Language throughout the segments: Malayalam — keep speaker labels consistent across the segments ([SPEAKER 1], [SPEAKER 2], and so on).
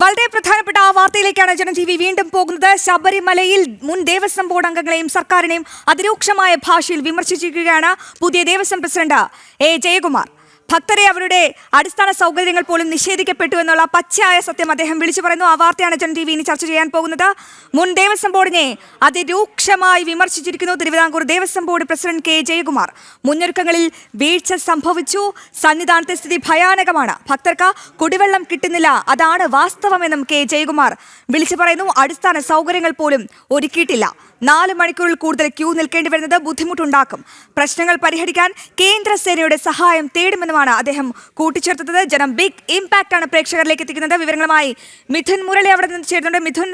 [SPEAKER 1] വളരെ പ്രധാനപ്പെട്ട ആ വാർത്തയിലേക്കാണ് ജനം TV വീണ്ടും പോകുന്നത്. ശബരിമലയിൽ മുൻ ദേവസ്വം ബോർഡ് അംഗങ്ങളെയും സർക്കാരിനെയും അതിരൂക്ഷമായ ഭാഷയിൽ വിമർശിച്ചിരിക്കുകയാണ് പുതിയ ദേവസ്വം പ്രസിഡന്റ് A. ജയകുമാർ. ഭക്തരെ അവരുടെ അടിസ്ഥാന സൗകര്യങ്ങൾ പോലും നിഷേധിക്കപ്പെട്ടു എന്നുള്ള പച്ചയായ സത്യം അദ്ദേഹം വിളിച്ചു പറയുന്നു. ആ വാർത്തയാണ് ജനം TV ഇനി ചർച്ച ചെയ്യാൻ പോകുന്നത്. മുൻ ദേവസ്വം ബോർഡിനെ അതിരൂക്ഷമായി വിമർശിച്ചിരിക്കുന്നു Thiruvithamkoor Devaswom board president K. Jayakumar. മുന്നൊരുക്കങ്ങളിൽ വീഴ്ച സംഭവിച്ചു, സന്നിധാനത്തെ സ്ഥിതി ഭയാനകമാണ്, ഭക്തർക്ക് കുടിവെള്ളം കിട്ടുന്നില്ല, അതാണ് വാസ്തവമെന്നും K. ജയകുമാർ വിളിച്ചു പറയുന്നു. അടിസ്ഥാന സൗകര്യങ്ങൾ പോലും ഒരുക്കിയിട്ടില്ല, 4 മണിക്കൂറിൽ കൂടുതൽ ക്യൂ നിൽക്കേണ്ടി വരുന്നത് ബുദ്ധിമുട്ടുണ്ടാക്കും, പ്രശ്നങ്ങൾ പരിഹരിക്കാൻ കേന്ദ്രസേനയുടെ സഹായം തേടുമെന്നുമാണ് അദ്ദേഹം കൂട്ടിച്ചേർത്തത്. ജനം ബിഗ് ഇമ്പാക്റ്റ് ആണ് പ്രേക്ഷകരിലേക്ക് എത്തിക്കുന്നത്. വിവരങ്ങളുമായി മിഥുൻ മുരളി അവിടെ നിന്ന് ചേരുന്നുണ്ട്. മിഥുൻ,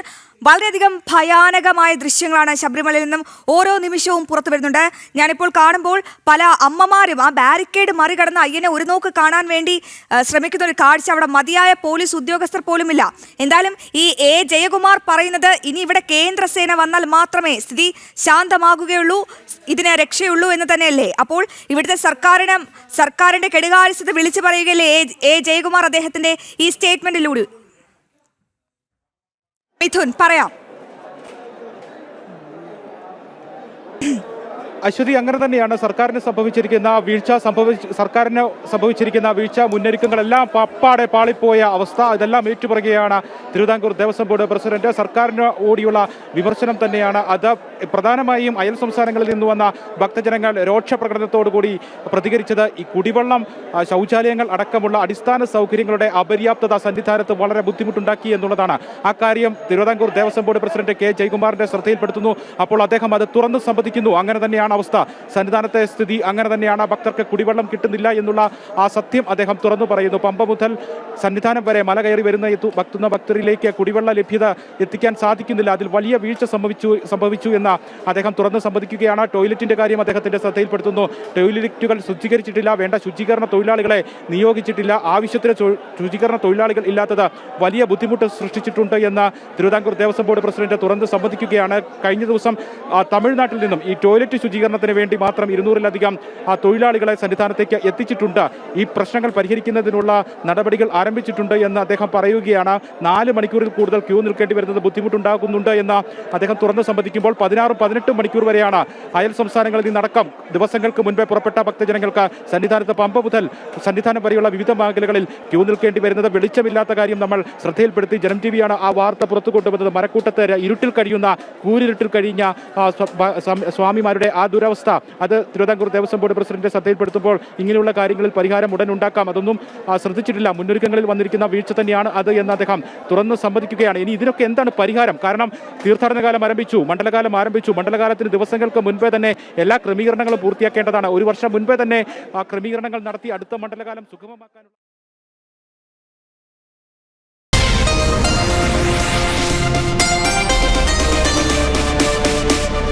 [SPEAKER 1] വളരെയധികം ഭയാനകമായ ദൃശ്യങ്ങളാണ് ശബരിമലയിൽ നിന്നും ഓരോ നിമിഷവും പുറത്തു വരുന്നുണ്ട്. ഞാനിപ്പോൾ കാണുമ്പോൾ പല അമ്മമാരും ആ ബാരിക്കേഡ് മറികടന്ന് അയ്യനെ ഒരു നോക്ക് കാണാൻ വേണ്ടി ശ്രമിക്കുന്ന ഒരു കാഴ്ച. അവിടെ മതിയായ പോലീസ് ഉദ്യോഗസ്ഥർ പോലുമില്ല. എന്തായാലും ഈ A. ജയകുമാർ പറയുന്നത് ഇനി ഇവിടെ കേന്ദ്രസേന വന്നാൽ മാത്രമേ സ്ഥിതി ശാന്തമാകുകയുള്ളൂ, ഇതിന് രക്ഷയുള്ളൂ എന്ന് തന്നെയല്ലേ? അപ്പോൾ ഇവിടുത്തെ സർക്കാരിന്റെ കെടുകാര്യസ്ഥത വിളിച്ചു പറയുകയല്ലേ A. ജയകുമാർ അദ്ദേഹത്തിന്റെ ഈ സ്റ്റേറ്റ്മെന്റിലൂടെ? മിഥുൻ, പറയാം.
[SPEAKER 2] അശ്വതി, അങ്ങനെ തന്നെയാണ് സർക്കാരിന് സംഭവിച്ചിരിക്കുന്ന വീഴ്ച മുന്നൊരുക്കങ്ങളെല്ലാം പപ്പാടെ പാളിപ്പോയ അവസ്ഥ. ഇതെല്ലാം ഏറ്റുപറയുകയാണ് തിരുവിതാംകൂർ ദേവസ്വം ബോർഡ് പ്രസിഡന്റ്. സർക്കാരിന് ഓടിയുള്ള വിമർശനം തന്നെയാണ് അത്. പ്രധാനമായും അയൽ സംസ്ഥാനങ്ങളിൽ നിന്ന് വന്ന ഭക്തജനങ്ങൾ രോക്ഷപ്രകടനത്തോടുകൂടി പ്രതികരിച്ചത് ഈ കുടിവെള്ളം, ശൗചാലയങ്ങൾ അടക്കമുള്ള അടിസ്ഥാന സൗകര്യങ്ങളുടെ അപര്യാപ്തത സന്നിധാനത്ത് വളരെ ബുദ്ധിമുട്ടുണ്ടാക്കി എന്നുള്ളതാണ്. ആ കാര്യം Thiruvithamkoor Devaswom board president K. ജയകുമാറിന്റെ ശ്രദ്ധയിൽപ്പെടുത്തുന്നു. അപ്പോൾ അദ്ദേഹം അത് തുറന്നു സമ്മതിക്കുന്നു. അങ്ങനെ തന്നെയാണ് അവസ്ഥ, സന്നിധാനത്തെ സ്ഥിതി അങ്ങനെ തന്നെയാണ്, ഭക്തർക്ക് കുടിവെള്ളം കിട്ടുന്നില്ല എന്നുള്ള ആ സത്യം അദ്ദേഹം തുറന്നു പറയുന്നു. പമ്പ മുതൽ സന്നിധാനം വരെ മല കയറി വരുന്ന ഭക്തരിലേക്ക് കുടിവെള്ള ലഭ്യത എത്തിക്കാൻ സാധിക്കുന്നില്ല, അതിൽ വലിയ വീഴ്ച സംഭവിച്ചു എന്ന് അദ്ദേഹം തുറന്നു സമ്മതിക്കുകയാണ്. ടോയ്ലറ്റിന്റെ കാര്യം അദ്ദേഹത്തിന്റെ ശ്രദ്ധയിൽപ്പെടുത്തുന്നു. ടോയ്ലറ്റുകൾ ശുചീകരിച്ചിട്ടില്ല, വേണ്ട ശുചീകരണ തൊഴിലാളികളെ നിയോഗിച്ചിട്ടില്ല, ആവശ്യത്തിന് ശുചീകരണ തൊഴിലാളികൾ ഇല്ലാത്തത് വലിയ ബുദ്ധിമുട്ട് സൃഷ്ടിച്ചിട്ടുണ്ട് എന്ന് തിരുവിതാംകൂർ ദേവസ്വം ബോർഡ് പ്രസിഡന്റ് തുറന്ന് സമ്മതിക്കുകയാണ്. കഴിഞ്ഞ ദിവസം തമിഴ്നാട്ടിൽ നിന്നും ഈ ടോയ്ലറ്റ് ശുചീകരണത്തിന് വേണ്ടി മാത്രം 200-ലധികം തൊഴിലാളികളെ സന്നിധാനത്തേക്ക് എത്തിച്ചിട്ടുണ്ട്. ഈ പ്രശ്നങ്ങൾ പരിഹരിക്കുന്നതിനുള്ള നടപടികൾ ആരംഭിച്ചിട്ടുണ്ട് എന്ന് അദ്ദേഹം പറയുകയാണ്. 4 മണിക്കൂറിൽ കൂടുതൽ ക്യൂ നിൽക്കേണ്ടി വരുന്നത് ബുദ്ധിമുട്ടുണ്ടാകുന്നുണ്ട് എന്ന് അദ്ദേഹം തുറന്ന് സമ്മതിക്കുമ്പോൾ 16-18 മണിക്കൂർ വരെയാണ് അയൽ സംസ്ഥാനങ്ങളിൽ നിന്നടക്കം ദിവസങ്ങൾക്ക് മുൻപേ പുറപ്പെട്ട ഭക്തജനങ്ങൾക്ക് സന്നിധാനത്ത് പമ്പ മുതൽ സന്നിധാനം വരെയുള്ള വിവിധ മേഖലകളിൽ ക്യൂ നിൽക്കേണ്ടി വരുന്നത്. വെളിച്ചമില്ലാത്ത കാര്യം നമ്മൾ ശ്രദ്ധയിൽപ്പെടുത്തി. ജനം TVയാണ് ആ വാർത്ത പുറത്തു കൊണ്ടുവന്നത്. മരക്കൂട്ടത്ത് കൂരിരുട്ടിൽ കഴിഞ്ഞ സ്വാമിമാരുടെ ആ ദുരവസ്ഥ അത് തിരുവിതാംകൂർ ദേവസ്വം ബോർഡ് പ്രസിഡന്റ് ശ്രദ്ധയിൽപ്പെടുത്തുമ്പോൾ ഇങ്ങനെയുള്ള കാര്യങ്ങളിൽ പരിഹാരം ഉടൻ ഉണ്ടാക്കാം, അതൊന്നും ശ്രദ്ധിച്ചിട്ടില്ല, മുന്നൊരുക്കങ്ങളിൽ വന്നിരിക്കുന്ന വീഴ്ച തന്നെയാണ് അത് എന്ന് അദ്ദേഹം തുറന്ന് സമ്മതിക്കുകയാണ്. ഇനി ഇതിനൊക്കെ എന്താണ് പരിഹാരം? കാരണം തീർത്ഥാടന കാലം ആരംഭിച്ചു, മണ്ഡലകാലം ആരംഭിച്ചു. മണ്ഡലകാലത്തിന് ദിവസങ്ങൾക്ക് മുൻപേ തന്നെ എല്ലാ ക്രമീകരണങ്ങളും പൂർത്തിയാക്കേണ്ടതാണ്. 1 വർഷം മുൻപേ തന്നെ ആ ക്രമീകരണങ്ങൾ നടത്തി അടുത്ത മണ്ഡലകാലം സുഗമമാക്കാനുള്ള